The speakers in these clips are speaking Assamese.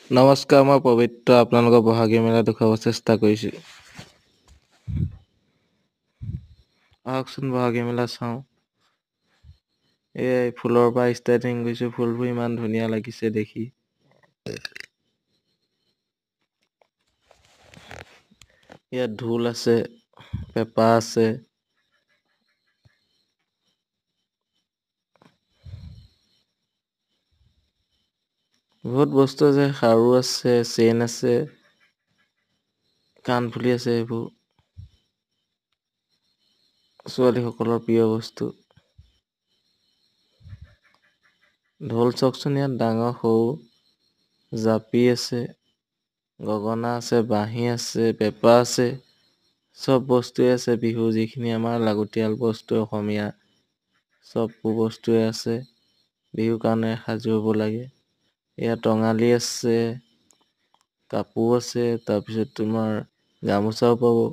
নমস্কাৰ, মই পবিত্ৰ আপোনালোকৰ বহাগী মেলা দেখুৱাব চেষ্টা কৰিছোঁ। আহকচোন বহাগী মেলা চাওঁ। এই ফুলৰ পৰা ষ্টাৰ্টিং কৰিছোঁ, ফুলবোৰ ইমান ধুনীয়া লাগিছে দেখি। ইয়াত ঢোল আছে, পেঁপা আছে। বহুত বস্তু আছে, খাৰু আছে, চেইন আছে, কাণফুলি আছে এইবোৰ। ছোৱালীসকলৰ প্ৰিয় বস্তু। ঢোল চাওকচোন, ইয়াত ডাঙৰ সৰু জাপি আছে, গগনা আছে, বাঁহী আছে, পেঁপা আছে। চব বস্তুৱে আছে, বিহু যিখিনি আমাৰ লাগতিয়াল বস্তু অসমীয়া চব বস্তুৱে আছে। বিহুৰ কাৰণে সাজু হ'ব লাগে। ইয়াত টঙালি আছে, কাপোৰ আছে, তাৰপিছত তোমাৰ গামোচাও পাব।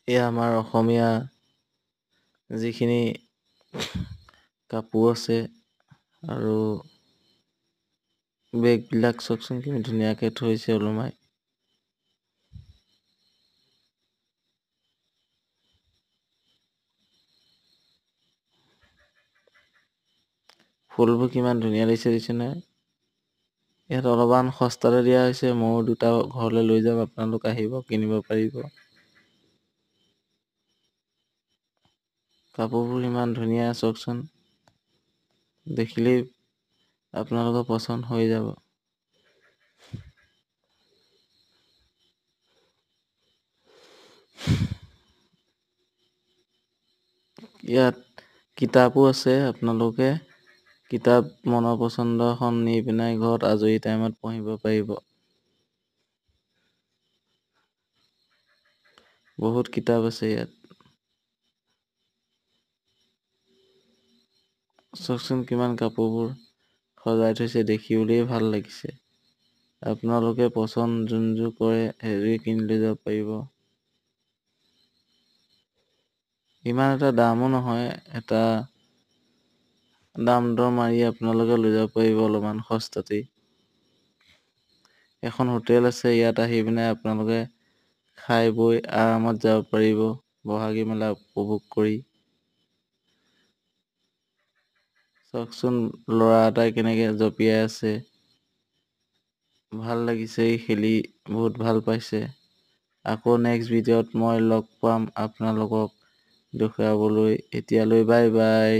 এয়া আমাৰ অসমীয়া যিখিনি কাপোৰ আছে আৰু বেগবিলাক চাওকচোন কি ধুনীয়াকে থৈছে ওলোমাই। ফুলবোৰ কিমান ধুনীয়া দেখিছে নে? ইয়াত অলপমান সস্তাতে দিয়া হৈছে, ময়ো দুটা ঘৰলৈ লৈ যাম, আপোনালোক আহিব কিনিব পাৰিব। কাপোৰবোৰ ইমান ধুনীয়া চাওকচোন, দেখিলেই আপোনালোকৰ পচন্দ হৈ যাব। ইয়াত কিতাপো আছে, আপোনালোকে কিতাপ মনৰ পচন্দৰ এখন নি পিনাই ঘৰত আজৰি টাইমত পঢ়িব পাৰিব। বহুত কিতাপ আছে ইয়াত। চাওকচোন কিমান কাপোৰবোৰ সজাই থৈছে, দেখিবলেই ভাল লাগিছে। আপোনালোকে পচন্দ যোনযোৰ কৰে সেইযোৰে কিনি লৈ যাব পাৰিব। ইমান এটা দামো নহয়, এটা দাম দৰ মাৰি আপোনালোকে লৈ যাব পাৰিব অলপমান সস্তাতেই। এখন হোটেল আছে, ইয়াত আহি পিনে আপোনালোকে খাই বৈ আৰামত যাব পাৰিব, বহাগী মেলা উপভোগ কৰি। চাওকচোন ল'ৰা এটাই কেনেকে জঁপিয়াই আছে। ভাল লাগিছে ই খেলি, বহুত ভাল পাইছে। আকৌ নেক্সট ভিডিঅ'ত মই লগ পাম আপোনালোকক দেখুৱাবলৈ। এতিয়ালৈ বাই বাই।